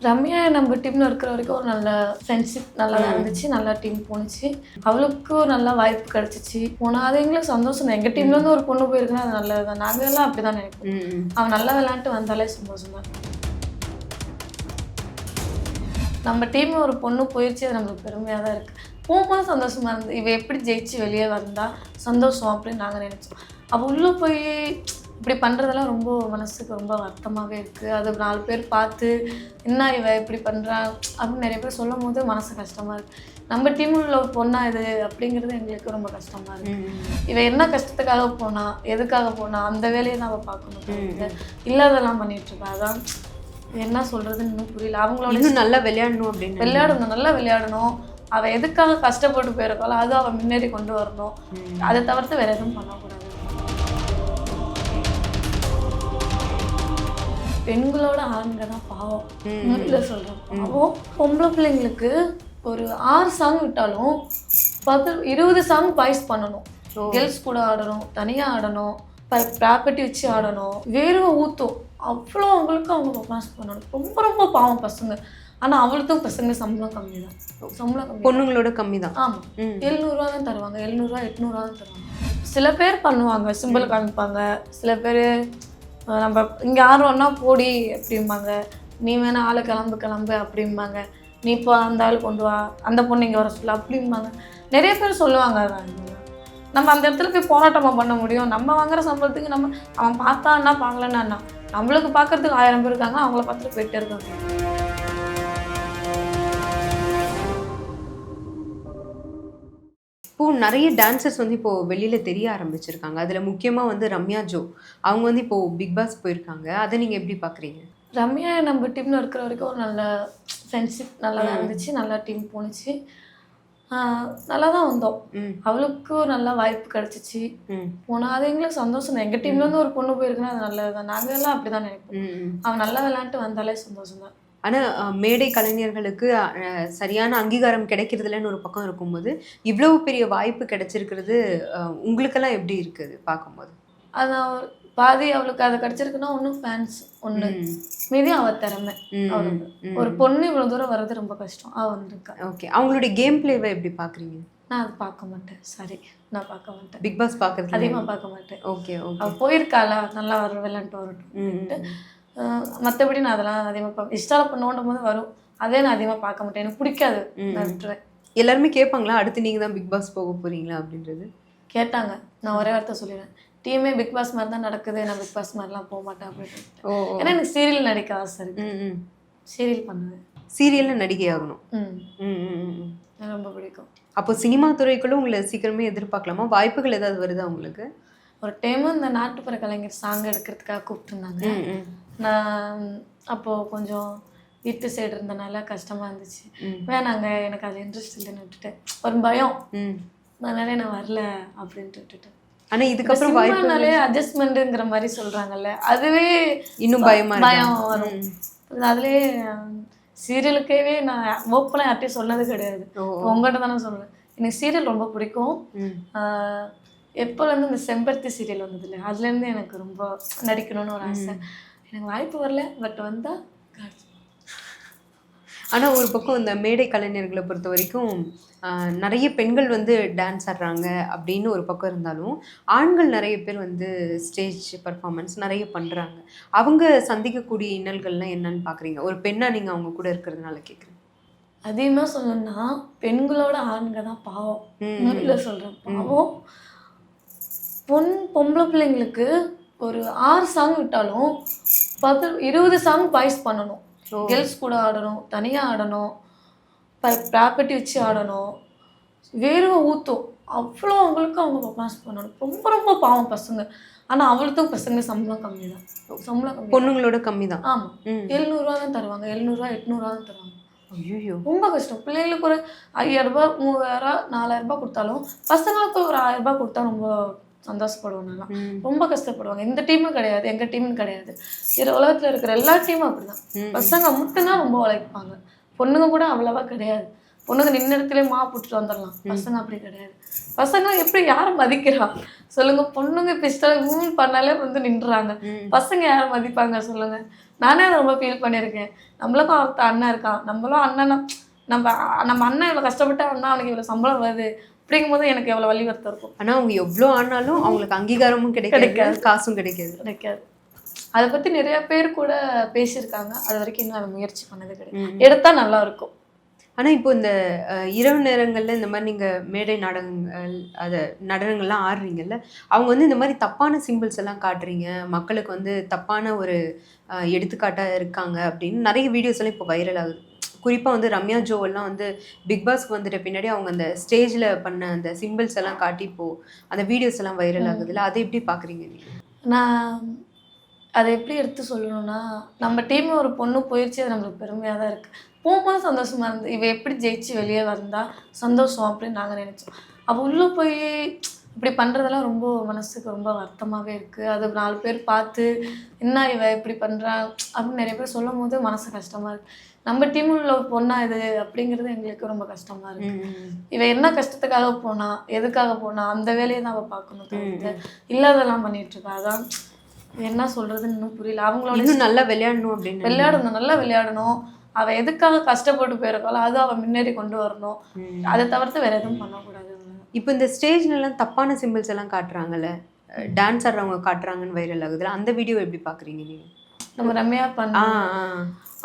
ரம்யா நம்ம டீம்ல இருக்கிற வரைக்கும் ஒரு நல்ல ஃப்ரெண்ட்ஷிப் நல்லா தான் இருந்துச்சு. நல்லா டீம் போணுச்சு. அவளுக்கு ஒரு நல்ல வாய்ப்பு கிடைச்சிச்சு. போனா அது எங்களுக்கு சந்தோஷம் தான். எங்க டீம்ல இருந்து ஒரு பொண்ணு போயிருக்குன்னா அது நல்லது தான். நாங்க எல்லாம் அப்படிதான் நினைப்போம். அவன் நல்லா விளையாண்டு வந்தாலே சந்தோஷம் தான். நம்ம டீம்ல ஒரு பொண்ணு போயிடுச்சு, அது நம்மளுக்கு பெருமையாக தான் இருக்குது. போகும்போது சந்தோஷமா இருந்தது. இவ எப்படி ஜெயிச்சு வெளியே வந்தா சந்தோஷம் அப்படின்னு நாங்கள் நினைச்சோம். அவள் உள்ளே போய் இப்படி பண்ணுறதெல்லாம் ரொம்ப மனசுக்கு ரொம்ப வருத்தமாகவே இருக்குது. அது 4 பேர் பார்த்து என்ன இவ இப்படி பண்ணுறா அப்படின்னு நிறைய பேர் சொல்லும் போது மனசு கஷ்டமாக இருக்குது. நம்ம டீமில் உள்ள ஒரு பொண்ணா இது அப்படிங்கிறது எங்களுக்கு ரொம்ப கஷ்டமாக இருக்குது. இவ என்ன கஷ்டத்துக்காக போனா, எதுக்காக போனா, அந்த வேலையை தான் அவள் பார்க்கணும். இல்லாதெல்லாம் பண்ணிகிட்ருக்கா. அதான் என்ன சொல்கிறதுன்னு இன்னும் புரியல. அவங்களோட இன்னும் நல்லா விளையாடணும் அப்படின்னு விளையாடணும், நல்லா விளையாடணும். அவள் எதுக்காக கஷ்டப்பட்டு போயிருக்காளோ அது அவள் முன்னேறி கொண்டு வரணும். அதை தவிர்த்து வேற எதுவும் பண்ணக்கூடாது. பெண்களோட ஆண்க தான் பாவம். இல்லை சொல்கிறேன் பாவம். பொம்பளை பிள்ளைங்களுக்கு ஒரு 6 சாங் விட்டாலும் 20 சாங் பாய்ஸ் பண்ணணும். கேர்ள்ஸ் கூட ஆடணும், தனியாக ஆடணும், ப்ராப்பர்ட்டி வச்சு ஆடணும், வேர்வை ஊற்றும். அவ்வளோ அவங்களுக்கு அவங்க பர்ஃபார்மன்ஸ் பண்ணணும். ரொம்ப ரொம்ப பாவம் பசங்க. ஆனால் அவளுக்கும் பசங்க சம்பளம் கம்மி தான். சம்பளம் கம்மி, பொண்ணுங்களோட கம்மி தான். ஆமாம், 700 தான் தருவாங்க. 700 800 தான் தருவாங்க. சில பேர் பண்ணுவாங்க, சிம்பிள் காமிப்பாங்க. சில பேர் நம்ம இங்கே ஆடுறோன்னா போடி அப்படிம்பாங்க. நீ வேணா ஆளை கிளம்பு அப்படிம்பாங்க. நீ இப்போ அந்த ஆள் கொண்டு வா, அந்த பொண்ணு இங்கே வர சொல்ல அப்படிம்பாங்க. நிறைய பேர் சொல்லுவாங்க. நம்ம அந்த இடத்துல போய் போராட்டமாக பண்ண முடியும்? நம்ம வாங்குற சம்பளத்துக்கு நம்ம அவன் பார்த்தான்னா பார்க்கலன்னா நம்மளுக்கு பார்க்கறதுக்கு 1000 பேர் இருக்காங்க, அவங்கள பார்த்துட்டு போயிட்டே இருக்காங்க. இப்போது நிறைய டான்சர்ஸ் வந்து இப்போது வெளியில் தெரிய ஆரம்பிச்சிருக்காங்க. அதில் முக்கியமாக வந்து ரம்யா ஜோ, அவங்க வந்து இப்போது பிக் பாஸ் போயிருக்காங்க. அதை நீங்கள் எப்படி பார்க்குறீங்க? ரம்யா நம்ம டீமில் இருக்கிற வரைக்கும் ஒரு நல்ல ஃப்ரெண்ட்ஷிப் நல்லா தான் இருந்துச்சு. நல்லா டீம் போணுச்சு. நல்லா தான் வந்தோம். அவளுக்கு ஒரு நல்ல வாய்ப்பு கிடைச்சிச்சு. போனால் அது எங்களுக்கு சந்தோஷம் தான். எங்கள் டீம்லேருந்து ஒரு பொண்ணு போயிருக்குன்னா அது நல்லது தான். நாங்கள் எல்லாம் அப்படி தான் நினைப்போம். அவன் நல்லா விளையாண்டு வந்தாலே சந்தோஷம் தான். ஆனால் மேடை கலைஞர்களுக்கு சரியான அங்கீகாரம் கிடைக்கிறதுலன்னு ஒரு பக்கம் இருக்கும்போது இவ்வளவு பெரிய வாய்ப்பு கிடைச்சிருக்கிறது உங்களுக்கெல்லாம் எப்படி இருக்குது பார்க்கும்போது? அதான் பாதி அவளுக்கு அது கிடைச்சிருக்குன்னா ஒன்றும் ஃபேன்ஸ் ஒன்று, மீதி அவள் திறமை. அவளுக்கு ஒரு பொண்ணு இவ்வளோ தூரம் வர்றது ரொம்ப கஷ்டம். அவள் வந்துருக்கா. ஓகே, அவங்களுடைய கேம் பிளேவை எப்படி பார்க்குறீங்க? நான் அது பார்க்க மாட்டேன். சரி, நான் பார்க்க மாட்டேன். பிக் பாஸ் பார்க்குறது அதிகமாக பார்க்க மாட்டேன். ஓகே ஓகே, அவள் போயிருக்காளா, நல்லா விளையாண்டு வரட்டும். மற்றபடி நான் அதெல்லாம் அதிகமாக பார்ப்பேன். இன்ஸ்டாவில் இப்போ நோண்டும் போது வரும், அதே நான் அதிகமாக பார்க்க மாட்டேன். எனக்கு பிடிக்காது, நான் விட்டுருவேன். எல்லாருமே கேட்பாங்களா அடுத்து நீங்கள் தான் பிக் பாஸ் போக போகிறீங்களா அப்படின்றது? கேட்டாங்க. நான் ஒரே வார்த்தை சொல்லிடுவேன், டீமே பிக் பாஸ் மாதிரி தான் நடக்குது, நான் பிக் பாஸ் மாதிரிலாம் போக மாட்டேன் அப்படின்னு. ஏன்னா எனக்கு சீரியல் நடிக்க ஆசை இருக்கு. சீரியல் பண்ணுவேன். சீரியலில் நடிகை ஆகணும். எனக்கு ரொம்ப பிடிக்கும். அப்போ சினிமா துறைக்குள்ள உங்களை சீக்கிரமே எதிர்பார்க்கலாமா? வாய்ப்புகள் ஏதாவது வருதா உங்களுக்கு? ஒரு டைமு இந்த நாட்டுப்புற கலைஞர் சாங் எடுக்கிறதுக்காக கூப்பிட்டுருந்தாங்க. நான் அப்போது கொஞ்சம் வீட்டு சைடு இருந்தனால கஷ்டமாக இருந்துச்சு. வேணாங்க, எனக்கு அது இன்ட்ரெஸ்ட் இல்லைன்னு விட்டுட்டேன். ஒரு பயம், அதனால நான் வரல அப்படின்ட்டு விட்டுட்டேன். ஆனால் இதுக்கப்புறம் வாய்ப்புனாலே அட்ஜஸ்ட்மெண்ட்டுங்கிற மாதிரி சொல்கிறாங்கல்ல, அதுவே இன்னும் பயம் வரும். அதுலேயே சீரியலுக்கே நான் ஓப்பனாக யார்ட்டையும் சொன்னது கிடையாது. உங்கள்கிட்ட தானே சொல்லுவேன். எனக்கு சீரியல் ரொம்ப பிடிக்கும். எப்போலேருந்து இந்த செம்பருத்தி சீரியல் வந்ததில்லை, அதுலேருந்து எனக்கு ரொம்ப நடிக்கணும்னு ஒரு ஆசை. எனக்கு வாய்ப்பு வரல, பட் வந்தால். ஆனால் ஒரு பக்கம் இந்த மேடை கலைஞர்களை பொறுத்த வரைக்கும் நிறைய பெண்கள் வந்து டான்ஸ் ஆடுறாங்க அப்படின்னு ஒரு பக்கம் இருந்தாலும் ஆண்கள் நிறைய பேர் வந்து ஸ்டேஜ் பர்ஃபார்மன்ஸ் நிறைய பண்ணுறாங்க. அவங்க சந்திக்கக்கூடிய இன்னல்கள்லாம் என்னன்னு பார்க்குறீங்க? ஒரு பெண்ணாக நீங்கள் அவங்க கூட இருக்கிறதுனால கேட்குறேன். அதிகமாக சொல்லணும்னா பெண்களோட ஆண்க தான் பாவம். இல்லை சொல்கிறேன் பாவம். பொம்பளை பிள்ளைங்களுக்கு ஒரு 6 சாங் விட்டாலும் 20 சாங் பாய்ஸ் பண்ணணும். கேர்ள்ஸ் கூட ஆடணும், தனியாக ஆடணும், ப்ராப்பர்ட்டி வச்சு ஆடணும், வேர்வை ஊற்றும். அவ்வளோ அவங்களுக்கு அவங்க பர்ஃபார்மன்ஸ் பண்ணணும். ரொம்ப ரொம்ப பாவம் பசங்க. ஆனால் அவளுக்கும் பசங்க சம்பளம் கம்மி தான். சம்பளம் கம்மி, பொண்ணுங்களோட கம்மி தான். ஆமாம், 700 தான் தருவாங்க. 700 800 தான் தருவாங்க. ஐயோ, ரொம்ப கஷ்டம். பிள்ளைங்களுக்கு ஒரு 5000 ரூபாய் 3000 4000 கொடுத்தாலும் பசங்களுக்கு ஒரு 1000 ரூபாய் கொடுத்தா ரொம்ப சந்தோஷப்படுவோம். நல்லா ரொம்ப கஷ்டப்படுவாங்க. இந்த டீமும் கிடையாது, எங்கள் டீமும் கிடையாது, உலகத்தில் இருக்கிற எல்லா டீமும் அப்படிதான். பசங்க மட்டும்தான் ரொம்ப உழைப்பாங்க. பொண்ணுங்க கூட அவ்வளவா கிடையாது. பொண்ணுங்க நின்ன இடத்துலேயே போட்டுட்டு வந்துடலாம். பசங்க அப்படி கிடையாது. பசங்க எப்படி யாரை மதிக்கிறா சொல்லுங்க? பொண்ணுங்க பிஸ்டல் பண்ணாலே வந்து நின்றுறாங்க. பசங்க யாரை மதிப்பாங்க சொல்லுங்க? நானே அதை ரொம்ப ஃபீல் பண்ணியிருக்கேன். நம்மளுக்கும் ஒருத்த அண்ணன் இருக்கான், நம்மளும் அண்ணனை நம்ம நம்ம அண்ணன் இவ்வளோ கஷ்டப்பட்டு அண்ணா அவனுக்கு இவ்வளோ சம்பளம் வருது அப்படிங்கும்போது எனக்கு எவ்வளோ வலி வருத்தம் இருக்கும். ஆனா அவங்க எவ்வளோ ஆனாலும் அவங்களுக்கு அங்கீகாரமும் கிடைக்காது, காசும் கிடைக்காது. அதை பத்தி நிறைய பேர் கூட பேசியிருக்காங்க. அது வரைக்கும் இன்னும் அதை முயற்சி பண்ணது கிடையாது. எடுத்தா நல்லா இருக்கும். ஆனா இப்போ இந்த இரவு நேரங்கள்ல இந்த மாதிரி நீங்க மேடை நாடகங்கள் நடனங்கள்லாம் ஆடுறீங்கல்ல, அவங்க வந்து இந்த மாதிரி தப்பான சிம்பிள்ஸ் எல்லாம் காட்டுறீங்க, மக்களுக்கு வந்து தப்பான ஒரு எடுத்துக்காட்டா இருக்காங்க அப்படின்னு நிறைய வீடியோஸ் எல்லாம் இப்போ வைரல் ஆகுது. குறிப்பாக வந்து ரம்யா ஜோ எல்லாம் வந்து பிக் பாஸ்க்கு வந்துட்ட பின்னாடி அவங்க அந்த ஸ்டேஜில் பண்ண அந்த சிம்பிள்ஸ் எல்லாம் காட்டி இப்போ அந்த வீடியோஸ் எல்லாம் வைரல் ஆகுதுல்ல, அதை எப்படி பார்க்குறீங்க நீங்கள்? நான் அதை எப்படி எடுத்து சொல்லணும்னா, நம்ம டீமில் ஒரு பொண்ணு போயிடுச்சு, அது நம்மளுக்கு பெருமையாக தான் இருக்குது. போகும்போது சந்தோஷமாக இருந்தது. இவ எப்படி ஜெயிச்சு வெளியே வந்தால் சந்தோஷம் அப்படின்னு நாங்கள் நினச்சோம். அப்போ உள்ளே போய் இப்படி பண்ணுறதெல்லாம் ரொம்ப மனசுக்கு ரொம்ப வருத்தமாகவே இருக்குது. அது 4 பேர் பார்த்து என்ன இவ இப்படி பண்ணுறா அப்படின்னு நிறைய பேர் சொல்லும் போது மனசு கஷ்டமாக இருக்குது. நம்ம டீமில் உள்ள பொண்ணா இது அப்படிங்கிறது எங்களுக்கு ரொம்ப கஷ்டமாக இருக்குது. இவ என்ன கஷ்டத்துக்காக போனா, எதுக்காக போனா, அந்த வேலையை தான் அவள் பார்க்கணும் தவிர்த்து இல்லாதெல்லாம் பண்ணிகிட்ருக்கா. அதான் என்ன சொல்கிறதுன்னு இன்னும் புரியல. அவங்களோட இன்னும் நல்லா விளையாடணும் அப்படின்னு விளையாடணும், நல்லா விளையாடணும். அவள் எதுக்காக கஷ்டப்பட்டு போயிருக்காளோ அது அவள் முன்னேறி கொண்டு வரணும். அதை தவிர்த்து வேற எதுவும் பண்ணக்கூடாது. இப்போ இந்த ஸ்டேஜ்லாம் தப்பான சிம்பிள்ஸ் எல்லாம் காட்டுறாங்கல்ல, டான்ஸ் ஆடுறவங்க காட்டுறாங்கன்னு வைரல் ஆகுதுல, அந்த வீடியோ எப்படி பார்க்குறீங்க நீங்கள்? நம்ம ரம்யா பண்ண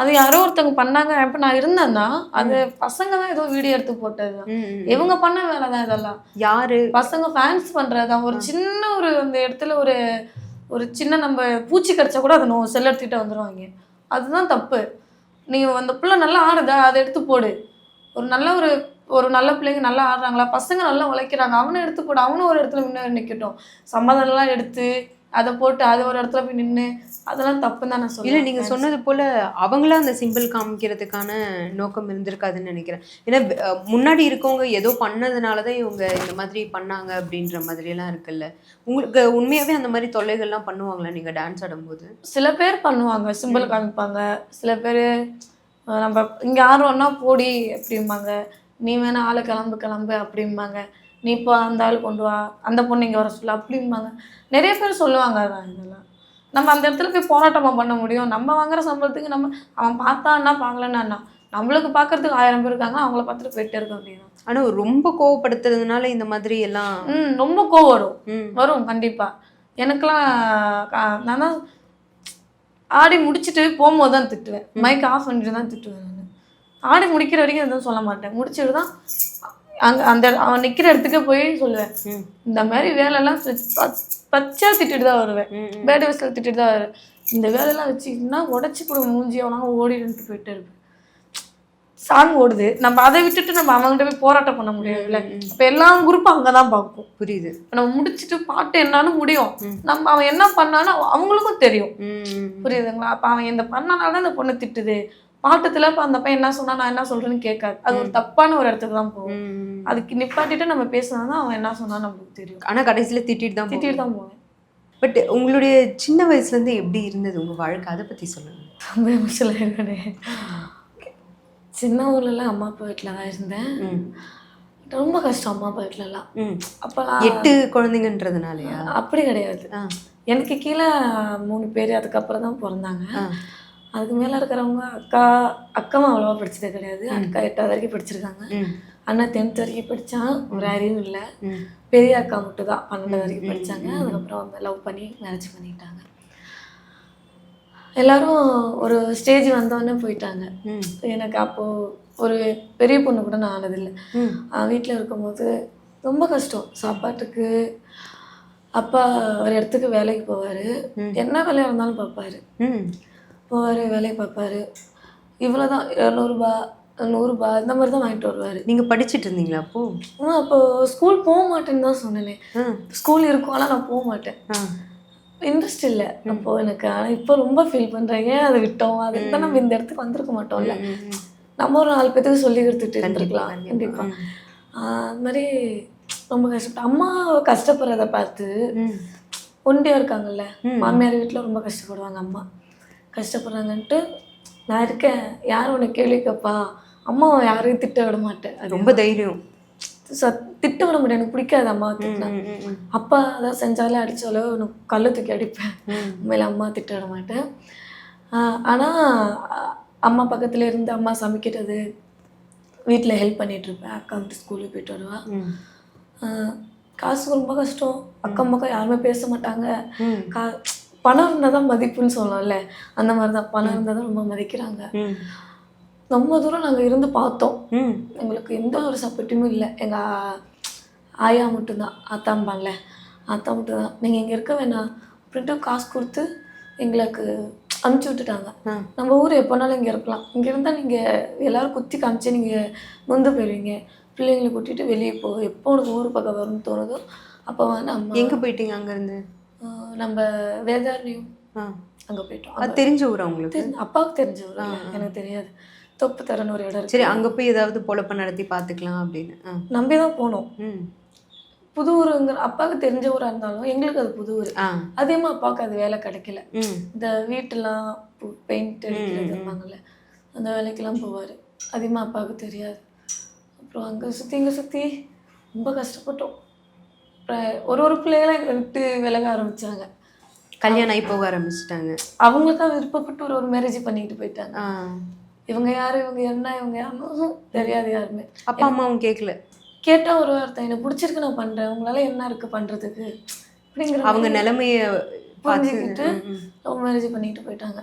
அது யாரோ ஒருத்தவங்க பண்ணாங்க. இப்போ நான் இருந்தேன்னா அது பசங்க தான் ஏதோ வீடியோ எடுத்து போட்டது. இவங்க பண்ண வேலை தான் இதெல்லாம். யாரு பசங்க ஃபேன்ஸ் பண்ணுறதுதான். ஒரு சின்ன ஒரு அந்த இடத்துல ஒரு சின்ன நம்ம பூச்சி கடிச்சா கூட அதை செல் எடுத்துக்கிட்டு வந்துடுவாங்க. அதுதான் தப்பு. நீ அந்த பிள்ளை நல்லா ஆடுதா, அதை எடுத்து போடு. ஒரு நல்ல பிள்ளைங்க நல்லா ஆடுறாங்களா, பசங்க நல்லா உழைக்கிறாங்க, அவனை எடுத்து போடு. அவனும் ஒரு இடத்துல முன்னேறி நிற்கட்டும். சம்மதம்லாம் எடுத்து அதை போட்டு அது ஒரு இடத்துல போய் நின்று அதெல்லாம் தப்புன்னு தான் நான் சொல்லுவேன். இல்லை, நீங்கள் சொன்னது போல் அவங்களாம் அந்த சிம்பிள் காமிக்கிறதுக்கான நோக்கம் இருந்திருக்காதுன்னு நினைக்கிறேன். ஏன்னா முன்னாடி இருக்கவங்க ஏதோ பண்ணதுனால தான் இவங்க இந்த மாதிரி பண்ணாங்க அப்படின்ற மாதிரியெல்லாம் இருக்குல்ல. உங்களுக்கு உண்மையாகவே அந்த மாதிரி தொல்லைகள்லாம் பண்ணுவாங்களா நீங்கள் டான்ஸ் ஆடும்போது? சில பேர் பண்ணுவாங்க, சிம்பிள் காமிப்பாங்க. சில பேர் நம்ம இங்கே ஆடுறோன்னா போடி அப்படிம்பாங்க. நீ வேணா ஆளை கிளம்பு அப்படிம்பாங்க. நீ இப்போ அந்த ஆள் கொண்டு வா, அந்த பொண்ணு இங்கே வர சொல்ல அப்படிம்பாங்க. நிறைய பேர் சொல்லுவாங்க. அதான் இதெல்லாம் நம்ம அந்த இடத்துல போய் போராட்டமாக பண்ண முடியும்? நம்ம வாங்குற சம்பளத்துக்கு அவன் பார்த்தான்னா பார்க்கலன்னா நம்மளுக்கு பார்க்கறதுக்கு 1000 பேர் இருக்காங்க, அவங்கள பார்த்துட்டு போயிட்டே இருக்கோம் அப்படின்னா. ஆனால் ரொம்ப கோவப்படுத்துறதுனால இந்த மாதிரி எல்லாம் ரொம்ப கோவம் வரும் கண்டிப்பாக. எனக்கெல்லாம் நான் தான் ஆடி முடிச்சுட்டு போகும்போது தான் திட்டுவேன். மைக் ஆஃப் பண்ணிட்டு தான் திட்டுவேன். நான் ஆடி முடிக்கிற வரைக்கும் எதுவும் சொல்ல மாட்டேன். முடிச்சுட்டு தான் அங்கே அவன் நிற்கிற இடத்துக்கு போய் சொல்லுவேன். இந்த மாதிரி வேலையெல்லாம் பச்சா திட்டுட்டு தான் வருவேன். பேட் வயசில் திட்டுட்டு தான் வருவேன். இந்த வேலையெல்லாம் வச்சுக்கிட்டா உடச்சி கொடுங்க மூஞ்சி அவனாங்க ஓடிட்டு போயிட்டே இருப்பேன். சாங் ஓடுது, நம்ம அதை விட்டுட்டு நம்ம அவங்ககிட்ட போய் போராட்டம் பண்ண முடியாதுல்ல. இப்போ எல்லா குரூப்பும் அங்கே தான் பார்க்கும். புரியுது. நம்ம முடிச்சுட்டு பாட்டு என்னான்னு முடியும். நம்ம அவன் என்ன பண்ணான்னு அவங்களுக்கும் தெரியும். புரியுதுங்களா? அப்போ அவன் இந்த பண்ணனால தான் இந்த பொண்ணு திட்டுது. பாட்டத்தில் இப்போ அந்த பையன் என்ன சொன்னா நான் என்ன சொல்றேன்னு கேட்காது. அது ஒரு தப்பான ஒரு இடத்துக்கு தான் போகும். அதுக்கு நிப்பாட்டிட்டு நம்ம பேசினா அவன் என்ன சொன்னா நம்மளுக்கு தெரியும். ஆனால் கடைசியில் திட்டிட்டு தான் போவேன். பட் உங்களுடைய சின்ன வயசுலேருந்து எப்படி இருந்தது உங்கள் வாழ்க்கை, அதை பற்றி சொல்லுங்கள். ரொம்ப எமோஷனலாக இருக்கேன். சின்ன ஊர்லலாம் அம்மா அப்பா வீட்டில் தான் இருந்தேன். ரொம்ப கஷ்டம் அம்மா அப்பா வீட்டிலலாம். அப்போலாம் 8 குழந்தைங்கன்றதுனாலயா? அப்படி கிடையாது. எனக்கு கீழே 3 பேர் அதுக்கப்புறம் தான் பிறந்தாங்க. அதுக்கு மேலே இருக்கிறவங்க அக்காவும் அவ்வளோவா படிச்சது கிடையாது. அக்கா 8வது வரைக்கும் படிச்சிருக்காங்க. அண்ணா 10th வரைக்கும் படித்தான், ஒரு அறிவும் இல்லை. பெரிய அக்கா மட்டும் தான் 12வது வரைக்கும் படித்தாங்க. அதுக்கப்புறம் வந்து லவ் பண்ணி மேரேஜ் பண்ணிக்கிட்டாங்க. எல்லோரும் ஒரு ஸ்டேஜ் வந்தோடனே போயிட்டாங்க. எனக்கு அப்போது ஒரு பெரிய பொண்ணு கூட நான் ஆனதில்லை. வீட்டில் இருக்கும்போது ரொம்ப கஷ்டம். சாப்பாட்டுக்கு அப்பா ஒரு இடத்துக்கு வேலைக்கு போவார். என்ன வேலையாக இருந்தாலும் பார்ப்பார். போவார், வேலையை பார்ப்பார். இவ்வளோ தான் 200 100 இந்த மாதிரி தான் வாங்கிட்டு வருவார். நீங்கள் படிச்சுட்டு இருந்தீங்களா அப்போது? அப்போது ஸ்கூல் போக மாட்டேன்னு தான் சொன்னேனே. ஸ்கூல் இருக்கும், ஆனால் நான் போக மாட்டேன். இன்ட்ரெஸ்ட் இல்லை அப்போது எனக்கு. ஆனால் இப்போ ரொம்ப ஃபீல் பண்ணுறேன். ஏன் அதை விட்டோம்? அதுக்கு தான் நம்ம இந்த இடத்துக்கு வந்திருக்க மாட்டோம்ல. நம்ம ஒரு 4 பேத்துக்கு சொல்லி கொடுத்துட்டு இருந்திருக்கலாம். கண்டிப்பாக அது மாதிரி ரொம்ப கஷ்டப்பட்டேன். அம்மா கஷ்டப்படுறத பார்த்து ஒண்டியாக இருக்காங்கல்ல, மாமியார் வீட்டில் ரொம்ப கஷ்டப்படுவாங்க. அம்மா கஷ்டப்படுறாங்கன்ட்டு நான் இருக்கேன், யாரும் உன்னை கேள்வி கேட்பா, அம்மா யாரையும் திட்ட விட மாட்டேன். அது ரொம்ப தைரியம். திட்ட விட மாட்டேன், எனக்கு பிடிக்காது அம்மா திட்டினா. அப்பா அதான் செஞ்சாலே அடித்தாலோ எனக்கு கல்லை தூக்கி அடிப்பேன். உண்மையில அம்மா திட்ட விட மாட்டேன். ஆனால் அம்மா பக்கத்துல இருந்து அம்மா சமைக்கிறது, வீட்டில் ஹெல்ப் பண்ணிகிட்ருப்பேன். அக்கா வந்து ஸ்கூலுக்கு போயிட்டு வருவா. காசு ரொம்ப கஷ்டம். அக்கம் பக்கம் யாருமே பேச மாட்டாங்க. கா பணம் இருந்தால் தான் மதிப்புன்னு சொல்லலாம்ல, அந்த மாதிரி தான். பணம் இருந்தால் தான் ரொம்ப மதிக்கிறாங்க. ரொம்ப தூரம் நாங்கள் இருந்து பார்த்தோம். எங்களுக்கு எந்த ஒரு சப்போர்ட்டுமே இல்லை. எங்கள் ஆயா மட்டும்தான், ஆத்தாம்பான்ல, ஆத்தா மட்டும்தான் நீங்கள் இங்கே இருக்க வேணாம் அப்படின்ட்டு காசு கொடுத்து எங்களுக்கு அனுப்பிச்சி விட்டுட்டாங்க. நம்ம ஊர் எப்போனாலும் இங்கே இருக்கலாம், இங்கே இருந்தால் நீங்கள் எல்லோரும் குத்தி காமிச்சு நீங்கள் நொந்து போயிடுவீங்க, பிள்ளைங்களை கூட்டிகிட்டு வெளியே போ, எப்போ உனக்கு ஊர் பக்கம் வரும்னு தோணுதோ அப்போ வந்து அம்மா. எங்கே போயிட்டீங்க அங்கேருந்து? நம்ம வேதாரண்யம் அங்கே போயிட்டோம். அது தெரிஞ்ச ஊர் அவங்களுக்கு? அப்பாவுக்கு தெரிஞ்ச ஊர், எனக்கு தெரியாது. தொப்பு தரன்னு ஒரு இடம் இருக்கு. சரி, அங்கே போய் ஏதாவது பொழப்ப நடத்தி பார்த்துக்கலாம் அப்படின்னு நம்பி தான் போனோம். புது ஊருங்கிற அப்பாவுக்கு தெரிஞ்ச ஊராக இருந்தாலும் எங்களுக்கு அது புது ஊர். அதிகமாக அப்பாவுக்கு அது வேலை கிடைக்கல. இந்த வீட்டெல்லாம் பெயிண்ட் அடிக்கிறது இருப்பாங்கல்ல, அந்த வேலைக்கெல்லாம் போவார். அதிகமாக அப்பாவுக்கு தெரியாது. அப்புறம் அங்கே சுற்றி இங்கே சுற்றி ரொம்ப கஷ்டப்பட்டோம். ஒரு பிள்ளைகளாம் எங்களை விட்டு விலக ஆரம்பித்தாங்க. கல்யாணம் ஆகி போக ஆரம்பிச்சிட்டாங்க. அவங்களுக்கா விருப்பப்பட்டு ஒரு மேரேஜ் பண்ணிக்கிட்டு போயிட்டாங்க. இவங்க யார், இவங்க என்ன, இவங்க யாருன்னு தெரியாது யாருமே. அப்பா அம்மாவும் கேட்கல? கேட்டால் ஒரு வார்த்தை, எனக்கு பிடிச்சிருக்கு நான் பண்ணுறேன், உங்களால் என்ன இருக்குது பண்ணுறதுக்கு அப்படிங்கிற அவங்க நிலைமையை புரிஞ்சுக்கிட்டு லவ் மேரேஜ் பண்ணிக்கிட்டு போயிட்டாங்க.